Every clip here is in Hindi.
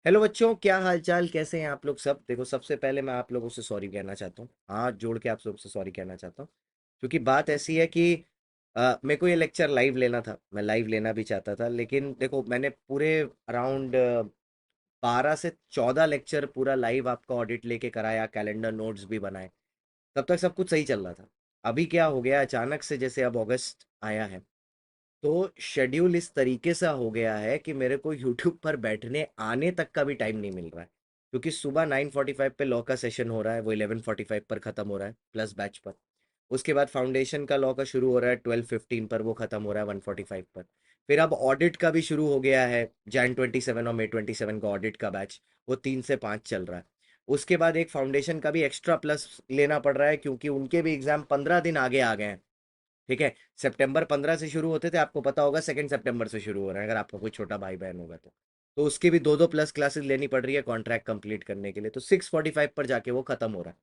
हेलो बच्चों, क्या हाल चाल, कैसे हैं आप लोग सब। देखो, सबसे पहले मैं आप लोगों से सॉरी कहना चाहता हूँ, हाथ जोड़ के आप लोगों से सॉरी कहना चाहता हूँ। क्योंकि बात ऐसी है कि मेरे को ये लेक्चर लाइव लेना था, मैं लाइव लेना भी चाहता था, लेकिन देखो मैंने पूरे अराउंड 12 से 14 लेक्चर पूरा लाइव आपका ऑडिट लेके कराया, कैलेंडर नोट्स भी बनाए। तब तक सब कुछ सही चल रहा था। अभी क्या हो गया अचानक से, जैसे अब अगस्त आया है तो शेड्यूल इस तरीके से हो गया है कि मेरे को यूट्यूब पर बैठने आने तक का भी टाइम नहीं मिल रहा है। क्योंकि सुबह 9:45 पे लॉ का सेशन हो रहा है, वो 11:45 पर ख़त्म हो रहा है प्लस बैच पर। उसके बाद फाउंडेशन का लॉ का शुरू हो रहा है 12:15 पर, वो ख़त्म हो रहा है 1:45 पर। फिर अब ऑडिट का भी शुरू हो गया है, Jan 27 और May 27 का ऑडिट का बैच, वो 3 से 5 चल रहा है। उसके बाद एक फाउंडेशन का भी एक्स्ट्रा प्लस लेना पड़ रहा है, क्योंकि उनके भी एग्ज़ाम 15 दिन आगे आ गए हैं। ठीक है। सितंबर 15 से शुरू होते थे, आपको पता होगा 2 सितंबर से शुरू हो रहा है, अगर आपका कोई छोटा भाई बहन होगा तो उसकी भी दो दो प्लस क्लासेस लेनी पड़ रही है कॉन्ट्रैक्ट कंप्लीट करने के लिए, तो 6:45 पर जाके वो खत्म हो रहा है।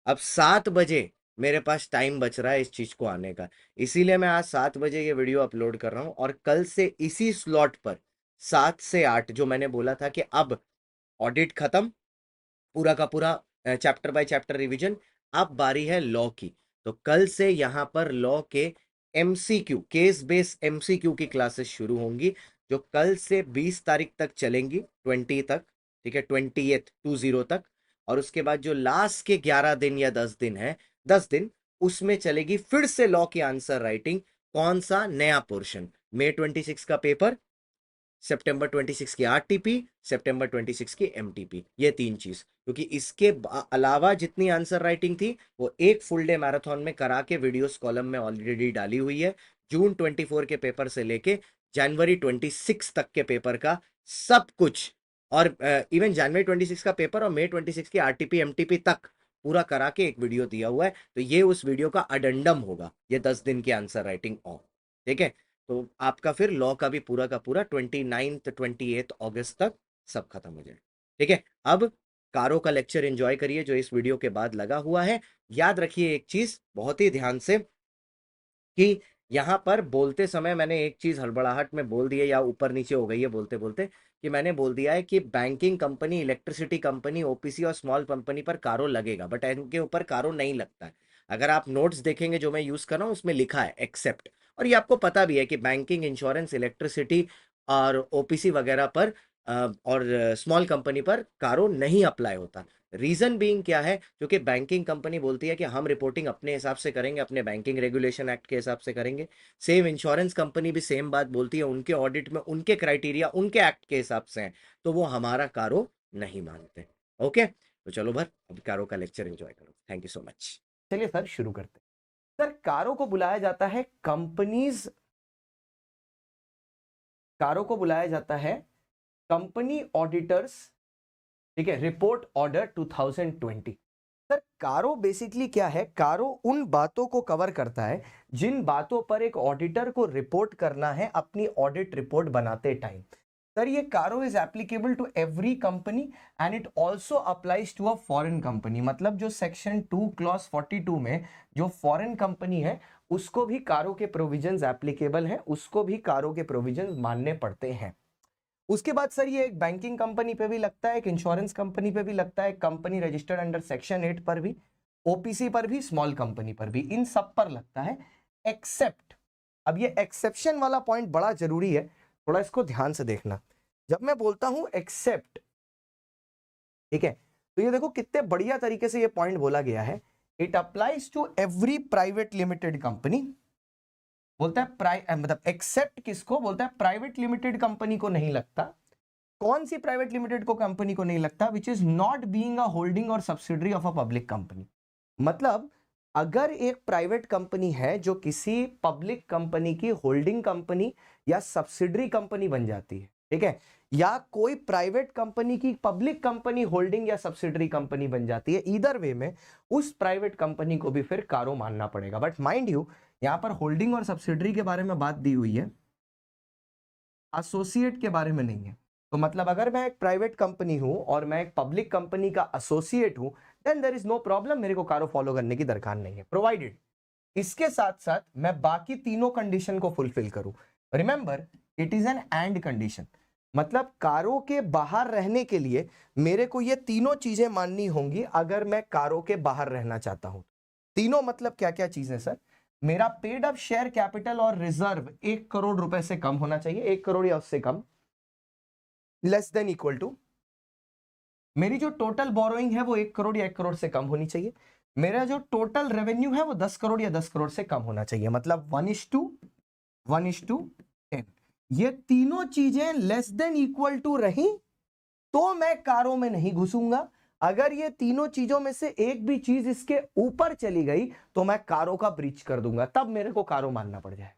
अब 7 बजे मेरे पास टाइम बच रहा है इस चीज को आने का। इसीलिए मैं आज 7 बजे ये वीडियो अपलोड कर रहा हूँ, और कल से इसी स्लॉट पर 7 से 8 जो मैंने बोला था कि अब ऑडिट खत्म, पूरा का पूरा चैप्टर बाय चैप्टर रिवीजन, अब बारी है लॉ की। तो कल से यहाँ पर लॉ के एमसीक्यू, केस बेस एमसीक्यू की क्लासेस शुरू होंगी, जो कल से 20 तारीख तक चलेंगी, 20 तक। ठीक है, 20 तक। और उसके बाद जो लास्ट के 11 दिन या 10 दिन है, 10 दिन, उसमें चलेगी फिर से लॉ की आंसर राइटिंग। कौन सा नया पोर्शन? May 26 का पेपर, September 26 की आरटीपी, September 26 की एमटीपी, ये तीन चीज। क्योंकि इसके अलावा जितनी आंसर राइटिंग थी वो एक फुल डे मैराथन में करा के वीडियोस कॉलम में ऑलरेडी डाली हुई है। June 24 के पेपर से लेके January 26 तक के पेपर का सब कुछ, और इवन January 26 का पेपर और May 26 की आरटीपी एमटीपी तक पूरा करा के एक वीडियो दिया हुआ है। तो ये उस वीडियो का अडंडम होगा, ये 10 दिन की आंसर राइटिंग ऑन। ठीक है। तो आपका फिर लॉ का भी पूरा का पूरा 29 28 अगस्त तक सब खत्म हो जाए। ठीक है। अब कारो का लेक्चर एंजॉय करिए जो इस वीडियो के बाद लगा हुआ है। याद रखिए एक चीज बहुत ही ध्यान से, कि यहाँ पर बोलते समय मैंने एक चीज हड़बड़ाहट में बोल दी है, या ऊपर नीचे हो गई है बोलते बोलते, कि मैंने बोल दिया है कि banking company, electricity company, OPC और स्मॉल कंपनी पर कारो लगेगा, बट इनके ऊपर कारो नहीं लगता है। अगर आप नोट्स देखेंगे जो मैं यूज कर रहा हूँ, उसमें लिखा है एक्सेप्ट। और ये आपको पता भी है कि बैंकिंग, इंश्योरेंस, इलेक्ट्रिसिटी और ओपीसी वगैरह पर और स्मॉल कंपनी पर कारो नहीं अप्लाई होता। रीजन बीइंग क्या है? क्योंकि बैंकिंग कंपनी बोलती है कि हम रिपोर्टिंग अपने हिसाब से करेंगे, अपने बैंकिंग रेगुलेशन एक्ट के हिसाब से करेंगे। सेम इंश्योरेंस कंपनी भी सेम बात बोलती है, उनके ऑडिट में उनके क्राइटेरिया उनके एक्ट के हिसाब से हैं, तो वो हमारा कारो नहीं मानते। ओके, तो चलो भर, अब कारो का लेक्चर एंजॉय करो। Thank you so much. चलिए सर शुरू करते हैं। सर कारों को बुलाया जाता है कंपनीज, कारों को बुलाया जाता है कंपनी ऑडिटर्स, ठीक है, रिपोर्ट ऑर्डर 2020। सर कारो बेसिकली क्या है? कारो उन बातों को कवर करता है जिन बातों पर एक ऑडिटर को रिपोर्ट करना है अपनी ऑडिट रिपोर्ट बनाते टाइम। सर ये CARO is applicable to every company and it also applies to a foreign company. मतलब जो सेक्शन 2 क्लॉज 42 में जो फॉरेन कंपनी है उसको भी कारो के प्रोविजंस एप्लीकेबल हैं, उसको भी कारो के प्रोविजंस मानने पड़ते हैं। उसके बाद सर ये एक बैंकिंग कंपनी पे भी लगता है, एक इंश्योरेंस कंपनी पे भी लगता है, कंपनी रजिस्टर्ड अंडर सेक्शन 8 पर भी, ओपीसी पर भी, स्मॉल कंपनी पर भी, इन सब पर लगता है एक्सेप्ट। अब ये एक्सेप्शन वाला पॉइंट बड़ा जरूरी है, थोड़ा इसको ध्यान से देखना। जब मैं बोलता हूं एक्सेप्ट, ठीक है, तो ये देखो कितने बढ़िया तरीके से ये पॉइंट बोला गया है। It applies to every private limited company, बोलता है मतलब एक्सेप्ट किसको बोलता है? प्राइवेट लिमिटेड कंपनी को नहीं लगता। कौन सी प्राइवेट लिमिटेड को कंपनी को नहीं लगता? Which is not being a holding और subsidiary of a public company. मतलब अगर एक प्राइवेट कंपनी है जो किसी पब्लिक कंपनी की होल्डिंग कंपनी या सब्सिडरी कंपनी बन जाती है, ठीक है, या कोई प्राइवेट कंपनी की पब्लिक कंपनी होल्डिंग या सब्सिडरी कंपनी बन जाती है, इधर वे में उस प्राइवेट कंपनी को भी फिर कारो मानना पड़ेगा। बट माइंड यू, यहां पर होल्डिंग और सब्सिडरी के बारे में बात दी हुई है, एसोसिएट के बारे में नहीं है। तो मतलब अगर मैं एक प्राइवेट कंपनी हूं और मैं एक पब्लिक कंपनी का एसोसिएट हूं, then there is no problem, मेरे को कारो फॉलो करने की दरकार नहीं है, प्रोवाइडेड इसके साथ साथ मैं बाकी तीनों कंडीशन को फुलफिल करूं। Remember, it is an and condition. मतलब कारों के बाहर रहने के लिए मेरे को ये तीनों चीजें माननी होंगी अगर मैं कारों के बाहर रहना चाहता हूं। तीनों मतलब क्या क्या चीजें सर? मेरा पेड अप शेयर कैपिटल और रिजर्व 1 करोड़ रुपए से कम होना चाहिए, 1 करोड़ या उससे कम, लेस देन इक्वल टू। मेरी जो टोटल बोरोइंग है वो 1 करोड़ या 1 करोड़ से कम होनी चाहिए। मेरा जो टोटल रेवेन्यू है वो 10 करोड़ या 10 करोड़ से कम होना चाहिए, मतलब 1:10। ये तीनों चीजें लेस देन इक्वल टू रही तो मैं कारों में नहीं घुसूंगा। अगर ये तीनों चीजों में से एक भी चीज इसके ऊपर चली गई तो मैं कारों का ब्रीच कर दूंगा, तब मेरे को कारों मानना पड़ जाए।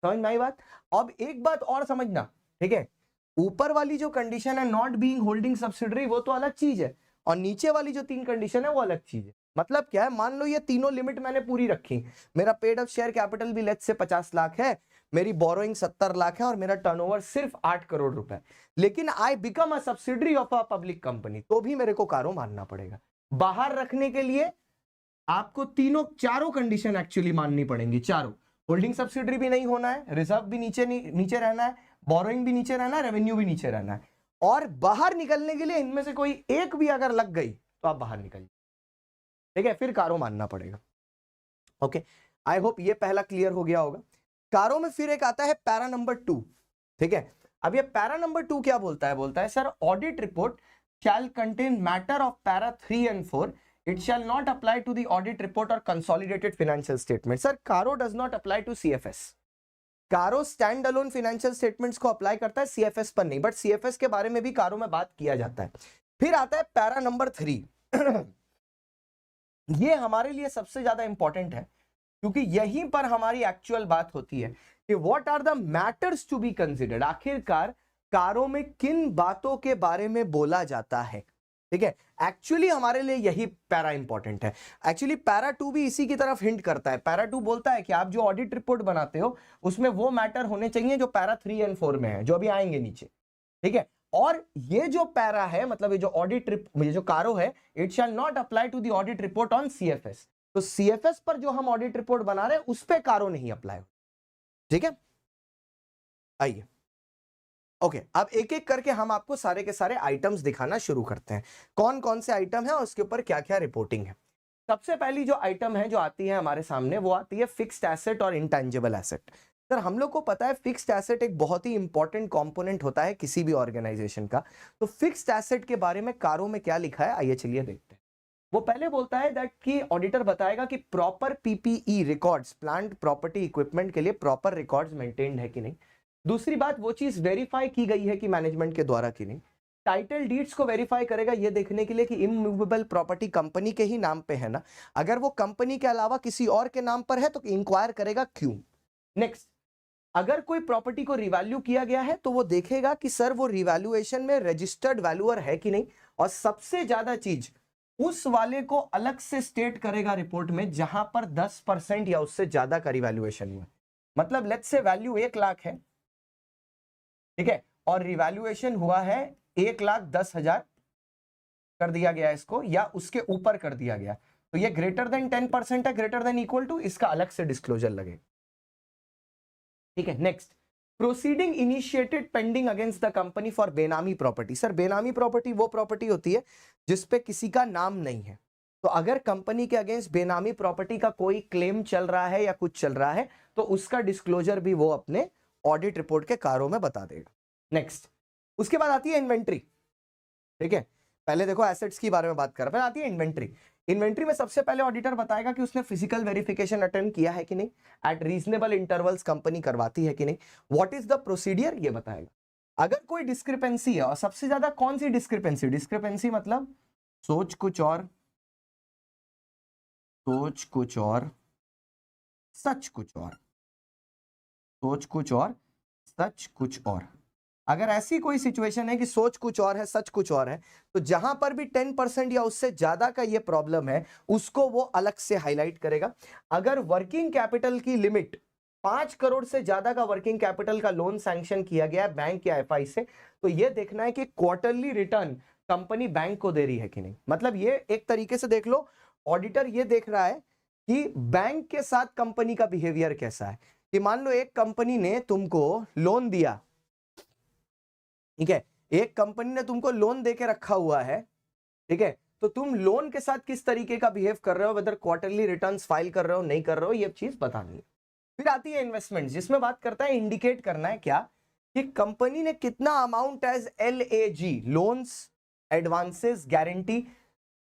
समझ में आई बात? अब एक बात और समझना, ठीक है, ऊपर वाली जो कंडीशन है नॉट बीइंग होल्डिंग सब्सिडरी वो तो अलग चीज है, और नीचे वाली जो 3 कंडीशन है वो अलग चीज है। मतलब क्या है, मान लो ये तीनों लिमिट मैंने पूरी रखी, मेरा पेड अप शेयर कैपिटल भी लेट्स से 50 लाख है, मेरी बोरोइंग 70 लाख है और मेरा टर्नओवर सिर्फ 8 करोड़ रुपए, लेकिन I become a subsidiary of a public company, तो भी मेरे को कारों मानना पड़ेगा। बाहर रखने के लिए आपको चारों कंडीशन एक्चुअली माननी पड़ेंगी, चारों। होल्डिंग सब्सिडरी भी नहीं होना है, रिजर्व भी नीचे रहना है, बोरोइंग भी नीचे रहना है, रेवेन्यू भी नीचे रहना है, और बाहर निकलने के लिए इनमें से कोई एक भी अगर लग गई तो आप बाहर निकल, ठीक है, फिर कारों मानना पड़ेगा। ओके, आई होप ये पहला क्लियर हो गया होगा। कारों में फिर एक आता है पैरा नंबर 2, ठीक है। अब ये पैरा नंबर 2 क्या बोलता है? बोलता है sir audit report shall contain matter of para 3 and 4. It shall not apply to the audit report or consolidated financial statement. Sir, CARO does not apply to CFS. कारो स्टैंड अलोन फाइनेंशियल स्टेटमेंट्स को अप्लाई करता है, सीएफएस पर नहीं, बट सीएफएस के बारे में भी कारो में बात किया जाता है। फिर आता है पैरा नंबर 3। ये हमारे लिए सबसे ज्यादा इंपॉर्टेंट है क्योंकि यहीं पर हमारी एक्चुअल बात होती है कि what are the matters to be considered, आखिरकार कारों में किन बातों के बारे में बोला जाता है, ठीक है। एक्चुअली हमारे लिए यही पैरा इंपॉर्टेंट है। एक्चुअली पैरा 2 भी इसी की तरफ हिंट करता है। पैरा 2 बोलता है कि आप जो ऑडिट रिपोर्ट बनाते हो उसमें वो मैटर होने चाहिए जो पैरा 3 एंड 4 में है, जो अभी आएंगे नीचे, ठीक है। और ये जो पैरा है, मतलब ये जो ये जो कारो है, it shall not apply to the audit report on CFS. तो सीएफएस पर जो हम ऑडिट रिपोर्ट बना रहे हैं उस पे कारो नहीं अप्लाई हो, ठीक है। आइए, ओके, अब एक एक करके हम आपको सारे के सारे आइटम्स दिखाना शुरू करते हैं, कौन कौन से आइटम है और उसके ऊपर क्या क्या रिपोर्टिंग है। सबसे पहली जो आइटम है जो आती है हमारे सामने वो आती है फिक्स्ड एसेट और इंटेंजिबल एसेट। सर हम लोग को पता है फिक्स्ड एसेट एक बहुत ही इंपॉर्टेंट कंपोनेंट होता है किसी भी ऑर्गेनाइजेशन का। तो फिक्स्ड एसेट के बारे में कारो में क्या लिखा है, आइए चलिए देखते हैं। वो पहले बोलता है दैट कि ऑडिटर बताएगा कि proper PPE records, plant property equipment के लिए प्रॉपर रिकॉर्ड्स मेंटेन्ड है कि नहीं। दूसरी बात, वो चीज वेरीफाई की गई है कि मैनेजमेंट के द्वारा कि नहीं। टाइटल डीड्स को वेरीफाई करेगा ये देखने के लिए कि इमूवेबल प्रॉपर्टी कंपनी के ही नाम पे है ना, अगर वो कंपनी के अलावा किसी और के नाम पर है तो इंक्वायर करेगा क्यों। नेक्स्ट, अगर कोई प्रॉपर्टी को रिवैल्यू किया गया है तो वो देखेगा कि सर वो रिवैल्यूएशन में रजिस्टर्ड वैल्यूअर है कि नहीं, और सबसे ज्यादा चीज उस वाले को अलग से स्टेट करेगा रिपोर्ट में जहां पर 10% या उससे ज्यादा का रिवैल्यूएशन हुआ। मतलब लेट्स से वैल्यू 1 लाख है, ठीक है, और रिवैल्यूएशन हुआ है 1,10,000 कर दिया गया इसको, या उसके ऊपर कर दिया गया, तो ये ग्रेटर देन 10% है, ग्रेटर देन इक्वल टू, इसका अलग से डिस्क्लोजर लगे, ठीक है। Next, proceeding initiated pending against the company for बेनामी प्रॉपर्टी। सर बेनामी प्रॉपर्टी वो प्रॉपर्टी होती है जिसपे किसी का नाम नहीं है, तो अगर कंपनी के अगेंस्ट बेनामी प्रॉपर्टी का कोई क्लेम चल रहा है या कुछ चल रहा है तो उसका डिस्क्लोजर भी वो अपने ऑडिट रिपोर्ट के कारों में बता देगा। नेक्स्ट, उसके बाद आती है इन्वेंट्री, ठीक है। पहले देखो एसेट्स की बारे में बात कर रहे हैं, आती है इन्वेंट्री। इन्वेंट्री में सबसे पहले ऑडिटर बताएगा कि उसने फिजिकल वेरिफिकेशन अटेम्प्ट किया है कि नहीं, एट रीजनेबल इंटरवल्स कंपनी करवाती है कि नहीं, व्हाट इज द प्रोसीडियर ये बताएगा। अगर कोई डिस्क्रिपेंसी है, और सबसे ज्यादा कौन सी डिस्क्रिपेंसी, डिस्क्रिपेंसी मतलब सोच कुछ और सच कुछ और, सोच कुछ और सच कुछ और, अगर ऐसी कोई सिचुएशन है कि सोच कुछ और है सच कुछ और है, तो जहां पर भी 10% या उससे ज्यादा का ये प्रॉब्लम है उसको वो अलग से हाईलाइट करेगा। अगर वर्किंग कैपिटल की लिमिट 5 करोड़ से ज्यादा का वर्किंग कैपिटल का लोन सैंक्शन किया गया है बैंक या एफआई से, तो ये देखना है कि क्वार्टरली रिटर्न कंपनी बैंक को दे रही है कि नहीं। मतलब ये एक तरीके से देख लो, ऑडिटर ये देख रहा है कि बैंक के साथ कंपनी का बिहेवियर कैसा है। कि मान लो एक कंपनी ने तुमको लोन दिया, ठीक है, एक कंपनी ने तुमको लोन दे के रखा हुआ है, ठीक है, तो तुम लोन के साथ किस तरीके का बिहेव कर रहे हो, वेदर क्वार्टरली रिटर्न्स फाइल कर रहे हो नहीं कर रहे हो, ये चीज बतानी है। फिर आती है इन्वेस्टमेंट, जिसमें बात करता है, इंडिकेट करना है क्या कि कंपनी ने कितना amount as LAG, loans advances guarantee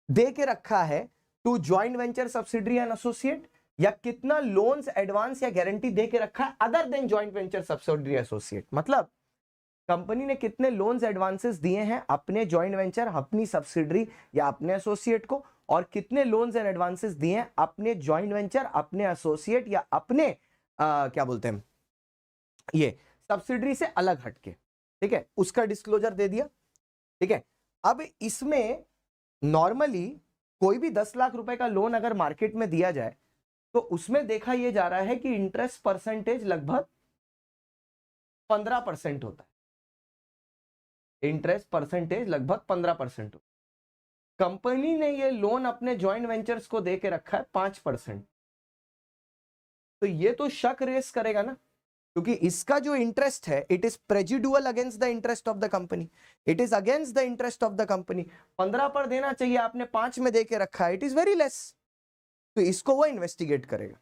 दे के रखा है to joint venture subsidiary and associate, या कितना लोन्स एडवांस या गारंटी दे के रखा है other than joint venture subsidiary associate. मतलब कंपनी ने कितने लोन्स एडवांसेस दिए हैं अपने ज्वाइंट वेंचर, अपनी सब्सिडरी या अपने एसोसिएट को, और कितने लोन्स एंड एडवांसेस दिए हैं अपने ज्वाइंट वेंचर, अपने एसोसिएट या अपने क्या बोलते हैं ये सब्सिडरी से अलग हटके, ठीक है, उसका डिस्क्लोजर दे दिया। ठीक है, अब इसमें नॉर्मली कोई भी 10 लाख रुपए का लोन अगर मार्केट में दिया जाए तो उसमें देखा यह जा रहा है कि इंटरेस्ट परसेंटेज लगभग 15% होता है, इंटरेस्ट परसेंटेज लगभग 15% होता है। कंपनी ने ये लोन अपने ज्वाइंट वेंचर्स को दे के रखा है 5%, तो ये तो शक रेस करेगा ना, क्योंकि इसका जो इंटरेस्ट है it is prejudicial against the interest of the company, it is against the interest of the company. 15 पर देना चाहिए, आपने 5 में दे के रखा है, इट इज वेरी लेस, तो इसको वो इन्वेस्टिगेट करेगा।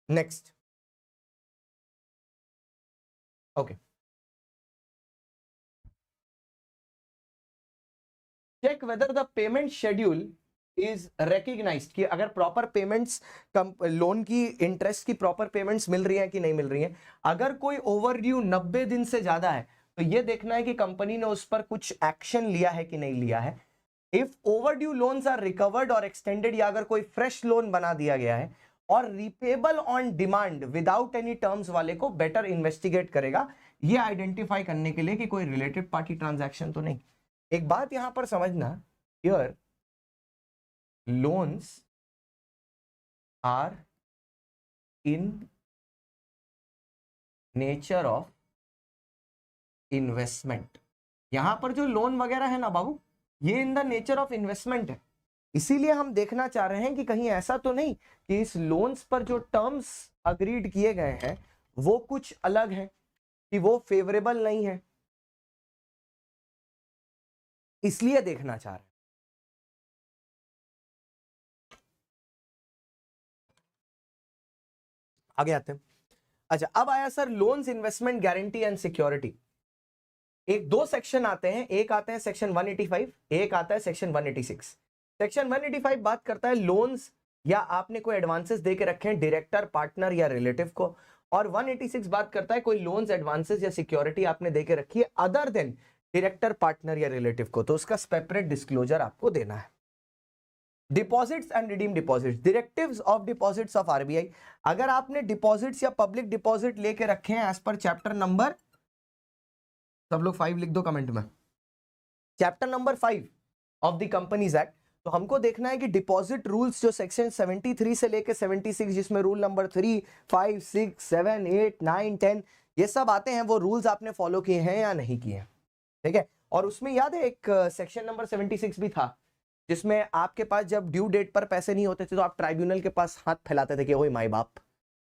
Next, okay, check whether the payment schedule is recognised, कि अगर प्रॉपर पेमेंट्स लोन की इंटरेस्ट की प्रॉपर पेमेंट्स मिल रही है कि नहीं मिल रही है। अगर कोई ओवरड्यू 90 दिन से ज्यादा है तो ये देखना है कि कंपनी ने उस पर कुछ एक्शन लिया है कि नहीं लिया है। If overdue loans are recovered और एक्सटेंडेड, या अगर कोई फ्रेश लोन बना दिया गया है और repayable on demand without any terms वाले को बेटर इन्वेस्टिगेट करेगा, ये आइडेंटिफाई करने के लिए कि कोई रिलेटेड पार्टी ट्रांजैक्शन तो नहीं। एक बात यहां पर समझना, here loans are in nature of investment. यहां पर जो लोन वगैरह है ना बाबू, ये in the nature of investment है। इसीलिए हम देखना चाह रहे हैं कि कहीं ऐसा तो नहीं कि इस लोन्स पर जो टर्म्स अग्रीड किए गए हैं वो कुछ अलग है, कि वो फेवरेबल नहीं है, इसलिए देखना चाह रहे हैं। आगे आते हैं। अच्छा, अब आया sir loans, investment guarantee and security. एक दो सेक्शन आते हैं, एक आते हैं सेक्शन 185, एक आता है सेक्शन 186। सेक्शन 185 बात करता है लोन्स या आपने कोई एडवांसेस दे के रखे हैं डायरेक्टर, पार्टनर या रिलेटिव को, और 186 बात करता है कोई लोन्स, एडवांसेस या सिक्योरिटी आपने दे के रखी है अदर देन डायरेक्टर, पार्टनर या रिलेटिव को, तो उसका सेपरेट डिस्क्लोजर आपको देना है। Deposits and redeem deposits, directives of deposits of RBI. अगर आपने डिपॉजिट्स या पब्लिक डिपॉजिट लेके रखे हैं एज पर चैप्टर नंबर, सब लोग 5 लिख दो कमेंट में, chapter number 5 of the companies act, तो हमको देखना है कि डिपॉजिट रूल्स जो सेक्शन 73 से लेके 76, जिसमें रूल नंबर 3, 5, 6, 7, 8, 9, 10 ये सब आते हैं, वो रूल्स आपने फॉलो किए हैं या नहीं किए हैं। ठीक है, और उसमें याद है एक सेक्शन नंबर 76 भी था, जिसमें आपके पास जब ड्यू डेट पर पैसे नहीं होते थे तो आप ट्राइब्यूनल के पास हाथ फैलाते थे कि ओए माई बाप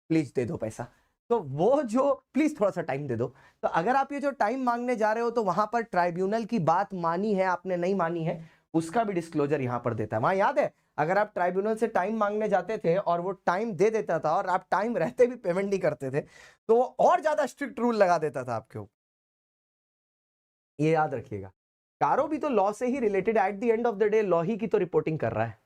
प्लीज दे दो पैसा, तो वो जो प्लीज थोड़ा सा टाइम दे दो, तो अगर आप ये जो टाइम मांगने जा रहे हो तो वहां पर ट्राइब्यूनल की बात मानी है आपने नहीं मानी है, उसका भी डिस्क्लोजर यहां पर देता है। वहां याद है अगर आप ट्राइब्यूनल से टाइम मांगने जाते थे और वो टाइम दे देता था और आप टाइम रहते भी पेमेंट नहीं करते थे तो वो और ज्यादा स्ट्रिक्ट रूल लगा देता था आपके ऊपर, ये याद रखिएगा। कारो भी तो लॉ से ही related, at the end of the day law ही की तो रिपोर्टिंग कर रहा है,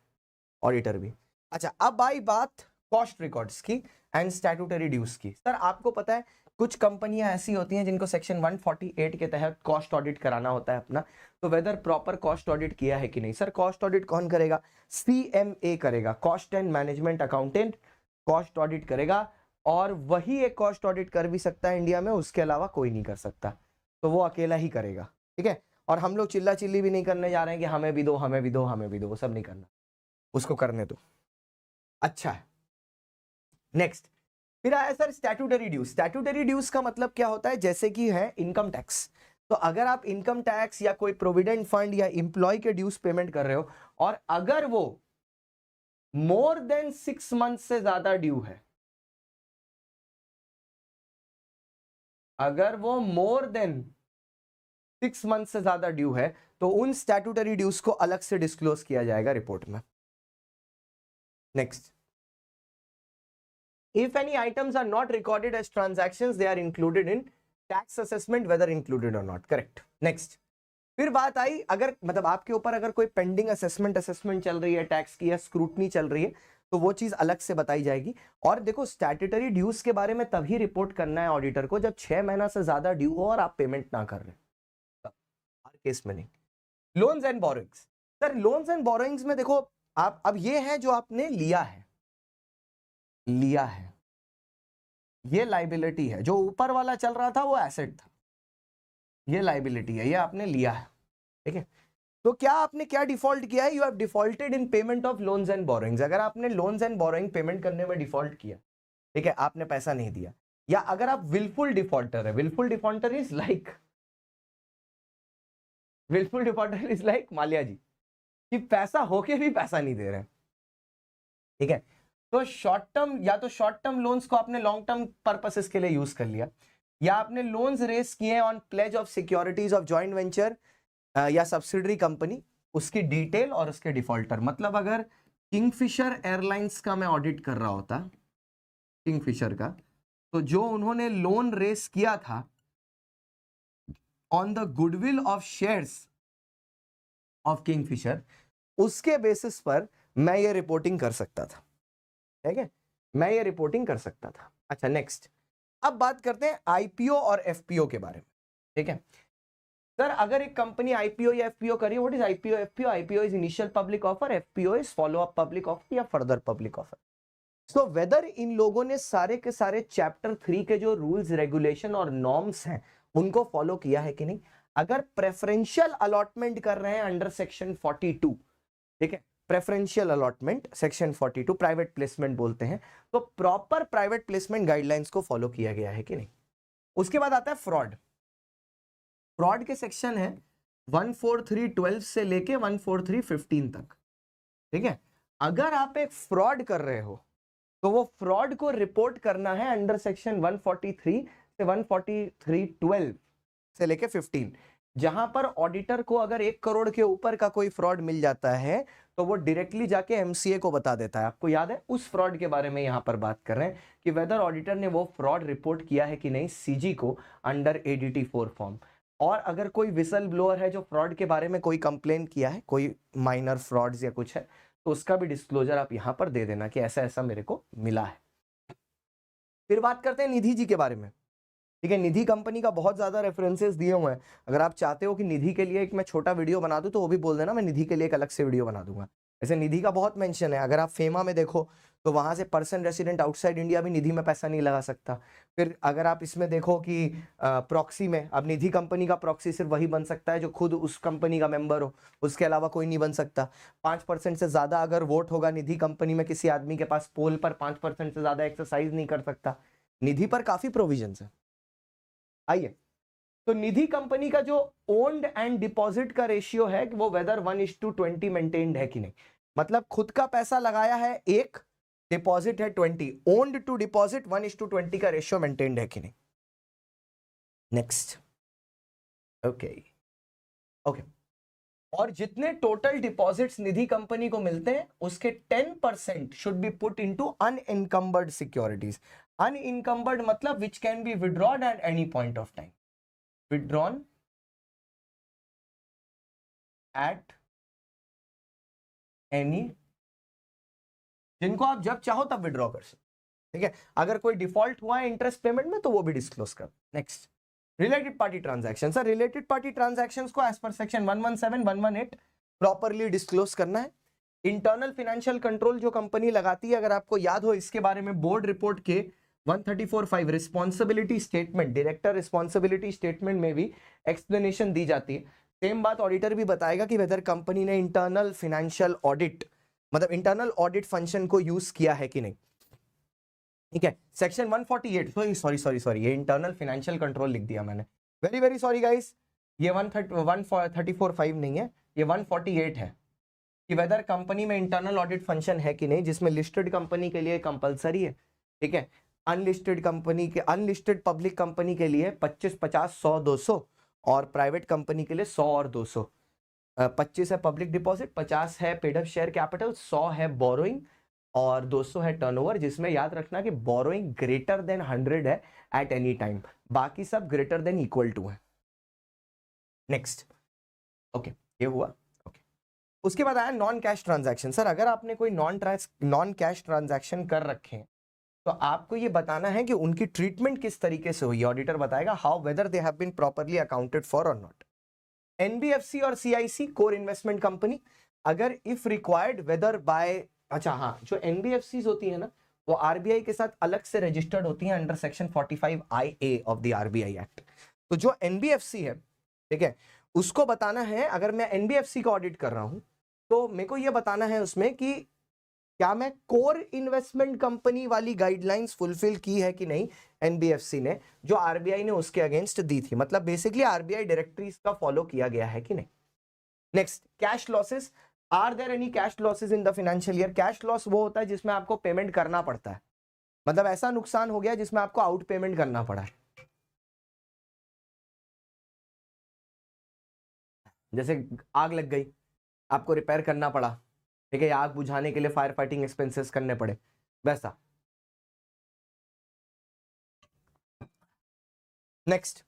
ऑडिटर भी। अच्छा, अब आई बात कॉस्ट रिकॉर्ड्स की एंड स्टैट्यूटरी ड्यूज की। सर आपको पता है कुछ कंपनियां ऐसी होती हैं जिनको सेक्शन 148 के तहत कॉस्ट ऑडिट कराना होता है अपना, तो वेदर प्रॉपर कॉस्ट ऑडिट किया है कि नहीं। सर कॉस्ट ऑडिट कौन करेगा? CMA करेगा, cost and management accountant cost audit करेगा, और वही एक कॉस्ट ऑडिट कर भी सकता है इंडिया में, उसके अलावा कोई नहीं कर सकता, तो वो अकेला ही करेगा। ठीक है, और हम लोग चिल्ला चिल्ली भी नहीं करने जा रहे हैं कि हमें भी दो, हमें भी दो, हमें भी दो, वो सब नहीं करना, उसको करने दो। अच्छा है, नेक्स्ट फिर आया sir statutory dues. Statutory dues का मतलब क्या होता है? जैसे कि है इनकम टैक्स, तो अगर आप इनकम टैक्स या कोई प्रोविडेंट फंड या इंप्लॉय के ड्यूज पेमेंट कर रहे हो और अगर वो मोर देन 6 मंथ से ज्यादा ड्यू है, अगर वो मोर देन 6 मंथ से ज्यादा ड्यू है तो उन स्टैट्यूटरी ड्यूज को अलग से डिस्क्लोज किया जाएगा रिपोर्ट में। Next, if any items are not recorded as transactions they are included in tax assessment whether included or not, correct। next, फिर बात आई अगर मतलब आपके ऊपर अगर कोई पेंडिंग असेसमेंट चल रही है टैक्स की या स्क्रूटनी चल रही है तो वो चीज अलग से बताई जाएगी। और देखो स्टैट्यूटरी ड्यूज के बारे में तभी रिपोर्ट करना है ऑडिटर को जब 6 महीना से ज्यादा ड्यू हो और आप पेमेंट ना कर रहे, हर केस में नहीं। Loans and borrowings, sir loans and borrowings में देखो आप अब ये है जो आपने लिया है ये लाइबिलिटी है, जो ऊपर वाला चल रहा था वो एसेट था, ये लाइबिलिटी है, ये आपने लिया है, ठीक है। तो क्या आपने क्या डिफॉल्ट किया है, you have defaulted in payment of loans and borrowings. अगर आपने लोन्स एंड बोरोइंग पेमेंट करने में डिफॉल्ट किया, ठीक है, आपने पैसा नहीं दिया, या अगर आप विलफुल डिफॉल्टर है, wilful defaulter is like Mallya ji कि पैसा होके भी पैसा नहीं दे रहे, ठीक है। तो शॉर्ट टर्म या तो शॉर्ट टर्म लोन्स को आपने लॉन्ग टर्म पर्पसेस के लिए यूज कर लिया, या आपने लोन्स रेस किए on pledge of securities of joint venture या सब्सिडरी कंपनी, उसकी डिटेल और उसके डिफॉल्टर। मतलब अगर किंगफिशर एयरलाइंस का मैं ऑडिट कर रहा होता, किंगफिशर का, तो जो उन्होंने लोन रेस किया था on the goodwill of shares of Kingfisher, उसके बेसिस पर मैं ये रिपोर्टिंग कर सकता था, ठीक है, मैं ये रिपोर्टिंग कर सकता था। अच्छा नेक्स्ट, अब बात करते हैं आईपीओ और एफपीओ के बारे में, ठीक है। सर अगर एक कंपनी आईपीओ या एफपीओ करी, what is IPO FPO? IPO is initial public offer, FPO is follow up public offer या further public offer. So whether इन लोगों ने सारे के सारे चैप्टर 3 के जो रूल्स रेगुलेशन और नॉर्म्स हैं उनको फॉलो किया है कि नहीं। अगर प्रेफरेंशियल अलॉटमेंट कर रहे हैं अंडर सेक्शन 42, ठीक है, preferential allotment section 42 private placement बोलते हैं, तो प्रॉपर प्राइवेट प्लेसमेंट गाइडलाइंस को फॉलो किया गया है कि नहीं। उसके बाद आता है फ्रॉड। फ्रॉड के सेक्शन है 143(12) से लेके 143(15) तक, ठीक है। अगर आप एक फ्रॉड कर रहे हो तो वो फ्रॉड को रिपोर्ट करना है अंडर सेक्शन 143 से 143(12) से लेके 15। जहां पर ऑडिटर को अगर 1 करोड़ के ऊपर का कोई फ्रॉड मिल जाता है तो वो डायरेक्टली जाके एमसीए को बता देता है। आपको याद है उस फ्रॉड के बारे में यहां पर बात कर रहे हैं कि वेदर ऑडिटर ने वो फ्रॉड रिपोर्ट किया है कि नहीं सीजी को अंडर एडीटी 4 फॉर्म। और अगर कोई विसल ब्लोअर है जो फ्रॉड के बारे में कोई कंप्लेन किया है, कोई माइनर फ्रॉड्स या कुछ है, तो उसका भी डिस्क्लोजर आप यहां पर दे देना कि ऐसा ऐसा मेरे को मिला है। फिर बात करते हैं निधि जी के बारे में, ठीक है। निधि कंपनी का बहुत ज्यादा रेफरेंसेस दिए हुए हैं। अगर आप चाहते हो कि निधि के लिए एक मैं छोटा वीडियो बना दूं तो वो भी बोल देना, मैं निधि के लिए एक अलग से वीडियो बना दूंगा। ऐसे निधि का बहुत मेंशन है। अगर आप फेमा में देखो तो वहां से पर्सन रेसिडेंट आउटसाइड इंडिया भी निधि में पैसा नहीं लगा सकता। फिर अगर आप इसमें देखो कि प्रॉक्सी में, अब निधि कंपनी का प्रॉक्सी सिर्फ वही बन सकता है जो खुद उस कंपनी का मेंबर हो, उसके अलावा कोई नहीं बन सकता। 5% से ज्यादा अगर वोट होगा निधि कंपनी में किसी आदमी के पास, पोल पर 5% से ज्यादा एक्सरसाइज नहीं कर सकता। निधि पर काफी प्रोविजन है। आइए, तो निधि कंपनी का जो ओन्ड एंड डिपॉजिट का रेशियो है वो वेदर 1:20 मेंटेन्ड है कि नहीं। मतलब खुद का पैसा लगाया है 1, डिपॉजिट है 20, ओन्ड टू डिपॉजिट 1:20 का रेशियो मेंटेन्ड है कि नहीं। Next, okay. और जितने टोटल डिपॉजिट्स निधि कंपनी को मिलते हैं उसके 10% should be put into unencumbered securities. Unencumbered मतलब which can be withdrawn at any point of time, withdrawn at any, जिनको आप जब चाहो तब विड्रॉ कर सकते, ठीक है। अगर कोई डिफॉल्ट हुआ है इंटरेस्ट पेमेंट में तो वो भी डिस्क्लोज कर। Next, related party transaction. Sir related party transactions को एज पर सेक्शन 117, 118 प्रॉपर्ली डिस्क्लोज करना है। इंटरनल फाइनेंशियल कंट्रोल जो कंपनी लगाती है, अगर आपको याद हो इसके बारे में बोर्ड रिपोर्ट के 134(5) responsibility statement, director responsibility statement में भी एक्सप्लेनेशन दी जाती है। सेम बात ऑडिटर भी बताएगा कि वेदर कंपनी ने इंटरनल फाइनेंशियल ऑडिट मतलब इंटरनल ऑडिट फंक्शन को यूज किया है कि नहीं, ठीक है। सेक्शन 148, सॉरी ये इंटरनल फाइनेंशियल कंट्रोल लिख दिया मैंने, वेरी वेरी सॉरी गाइस, ये 134(5) नहीं है, ये 148 है कि वेदर कंपनी में इंटरनल ऑडिट फंक्शन है कि नहीं, जिसमें लिस्टेड कंपनी के लिए कंपलसरी है, ठीक है। अनलिस्टेड कंपनी के, अनलिस्टेड पब्लिक कंपनी के लिए 25, 50, 100, 200 और प्राइवेट कंपनी के लिए 100 और 200। 25 है पब्लिक डिपॉजिट, 50 है पेड अप शेयर कैपिटल, 100 है बोरोइंग और 200 है टर्नओवर, जिसमें याद रखना कि बोरोइंग ग्रेटर देन 100 है एट एनी टाइम, बाकी सब ग्रेटर देन इक्वल टू है। नेक्स्ट, ओके ये हुआ। ओके, उसके बाद आया नॉन कैश ट्रांजैक्शन। सर अगर आपने कोई नॉन कैश ट्रांजैक्शन कर रखे हैं तो आपको ये बताना है कि उनकी ट्रीटमेंट किस तरीके से हुई। ऑडिटर बताएगा how whether they have been properly accounted for और नॉट। एनबीएफसी और सीआईसी कोर इन्वेस्टमेंट कंपनी, अगर इफ रिक्वायर्ड वेदर बाय, अच्छा हाँ, जो एनबीएफसी होती है ना वो आरबीआई के साथ अलग से रजिस्टर्ड होती हैं under section 45IA of the RBI act. तो जो एनबीएफसी है, ठीक है, उसको बताना है, अगर मैं एनबीएफसी का ऑडिट कर रहा हूं तो मेरे को यह बताना है उसमें कि क्या मैं कोर इन्वेस्टमेंट कंपनी वाली गाइडलाइंस फुलफिल की है कि नहीं एनबीएफसी ने, जो आरबीआई ने उसके अगेंस्ट दी थी। मतलब बेसिकली आरबीआई डायरेक्टरीज का फॉलो किया गया है कि नहीं। Next, cash losses. Are there any cash losses in the financial year? Cash loss वो होता है जिसमें आपको पेमेंट करना पड़ता है, मतलब ऐसा नुकसान हो गया जिसमें आपको आउट पेमेंट करना पड़ा है। जैसे आग लग गई, आपको रिपेयर करना पड़ा, ठीक है, आग बुझाने के लिए फायर फाइटिंग एक्सपेंसेस करने पड़े, वैसा। Next,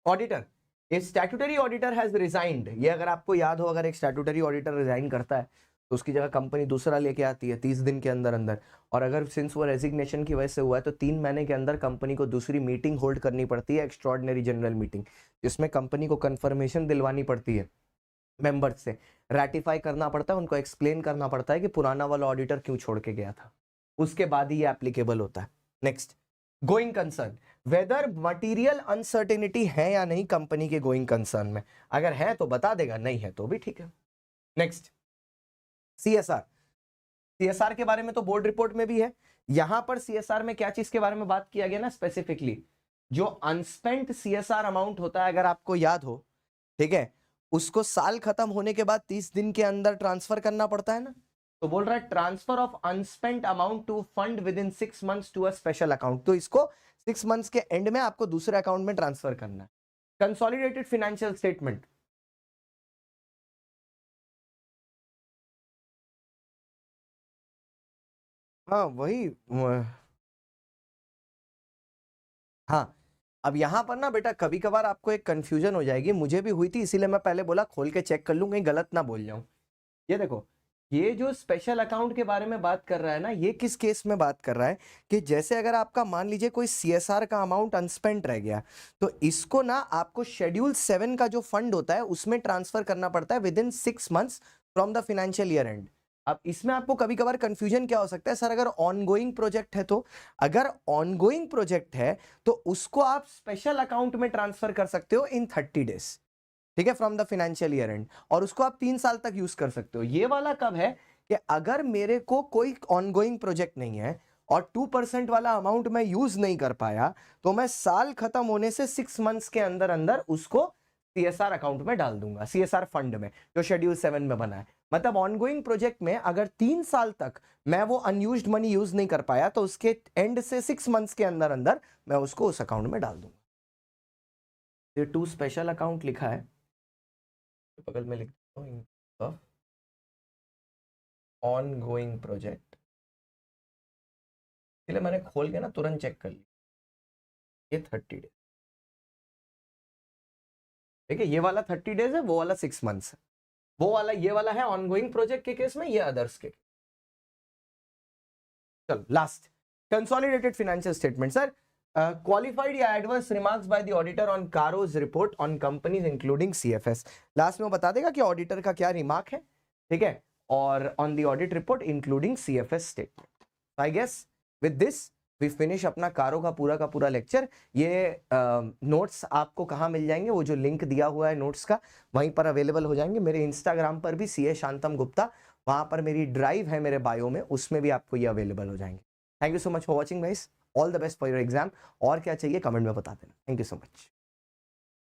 auditor. If statutory auditor has resigned, ये अगर आपको याद हो, अगर एक स्टैट्यूटरी ऑडिटर रिजाइन करता है तो उसकी जगह कंपनी दूसरा लेके आती है 30 दिन के अंदर अंदर, और अगर सिंस वो रेजिग्नेशन की वजह से हुआ है तो 3 महीने के अंदर कंपनी को दूसरी मीटिंग होल्ड करनी पड़ती है, एक्स्ट्राऑर्डिनरी जनरल मीटिंग, जिसमें कंपनी को कंफर्मेशन दिलवानी पड़ती है मेंबर्स से, रैटिफाई करना पड़ता है, उनको एक्सप्लेन करना पड़ता है कि पुराना वाला ऑडिटर क्यों छोड़ के गया था, उसके बाद ही ये एप्लीकेबल होता है। Next, going concern, whether material uncertainty है या नहीं कंपनी के गोइंग कंसर्न में, अगर है तो बता देगा, नहीं है तो भी ठीक है। Next, CSR. सीएसआर के बारे में तो बोर्ड रिपोर्ट में भी है, यहां पर सीएसआर में क्या चीज के बारे में बात किया गया ना स्पेसिफिकली, जो अनस्पेंट सीएसआर अमाउंट होता है, अगर आपको याद हो, ठीक है, उसको साल खत्म होने के बाद 30 दिन के अंदर ट्रांसफर करना पड़ता है ना, तो बोल रहा है transfer of unspent amount to fund within 6 months to a special account. तो इसको 6 मंथ्स के एंड में आपको दूसरे अकाउंट में ट्रांसफर करना है। कंसोलिडेटेड फाइनेंशियल स्टेटमेंट, हाँ वही, हाँ। अब यहां पर ना बेटा कभी कभार आपको एक कंफ्यूजन हो जाएगी, मुझे भी हुई थी, इसीलिए मैं पहले बोला खोल के चेक कर लूं कहीं गलत ना बोल जाऊं। ये देखो, ये जो स्पेशल अकाउंट के बारे में बात कर रहा है ना, ये किस केस में बात कर रहा है कि जैसे अगर आपका मान लीजिए कोई सीएसआर का अमाउंट अनस्पेंट रह गया, तो इसको ना आपको शेड्यूल 7 का जो फंड होता है उसमें ट्रांसफर करना पड़ता है with in 6 months from the financial year and. अब इसमें आपको कभी कभार कंफ्यूजन क्या हो सकता है, सर अगर ऑनगोइंग प्रोजेक्ट है तो, अगर ऑनगोइंग प्रोजेक्ट है तो उसको आप स्पेशल अकाउंट में ट्रांसफर कर सकते हो इन 30 डेज, ठीक है, from the financial year and, और उसको आप 3 साल तक यूज कर सकते हो। ये वाला कब है कि अगर मेरे को कोई ऑनगोइंग प्रोजेक्ट नहीं है और 2% वाला अमाउंट मैं यूज नहीं कर पाया, तो मैं साल खत्म होने से 6 मंथ्स के अंदर अंदर उसको सीएसआर अकाउंट में डाल दूंगा, सीएसआर फंड में जो शेड्यूल 7 में बना है। मतलब ऑनगोइंग प्रोजेक्ट में अगर 3 साल तक मैं वो अनयूज्ड मनी यूज नहीं कर पाया तो उसके एंड से 6 मंथ्स के अंदर अंदर मैं उसको उस अकाउंट में डाल दूंगा। ये 2 स्पेशल अकाउंट लिखा है, बगल में लिखता हूँ ऑनगोइंग प्रोजेक्ट, इसलिए मैंने खोल के ना तुरंत चेक कर लिया। ये 30 डेज, ठीक है, ये वाला 30 डेज है, वो वाला 6 मंथ्स है, वो वाला ये वाला है ऑनगोइंग प्रोजेक्ट के केस में, ये अदर्स के। चलो last, consolidated financial statement. Sir qualified या adverse remarks by the auditor on Caro's report on companies including CFS, last में वो बता देगा कि ऑडिटर का क्या रिमार्क है, ठीक है, और on the audit report including CFS statement. I guess with this we finish अपना कारो का पूरा लेक्चर। ये नोट्स आपको कहाँ मिल जाएंगे, वो जो लिंक दिया हुआ है नोट्स का वहीं पर अवेलेबल हो जाएंगे, मेरे इंस्टाग्राम पर भी CA शांतम गुप्ता, वहां पर मेरी ड्राइव है मेरे बायो में, उसमें भी आपको ये अवेलेबल हो जाएंगे। Thank you so much for watching guys, all the best for your exam. और क्या चाहिए कमेंट में बता देना। Thank you so much.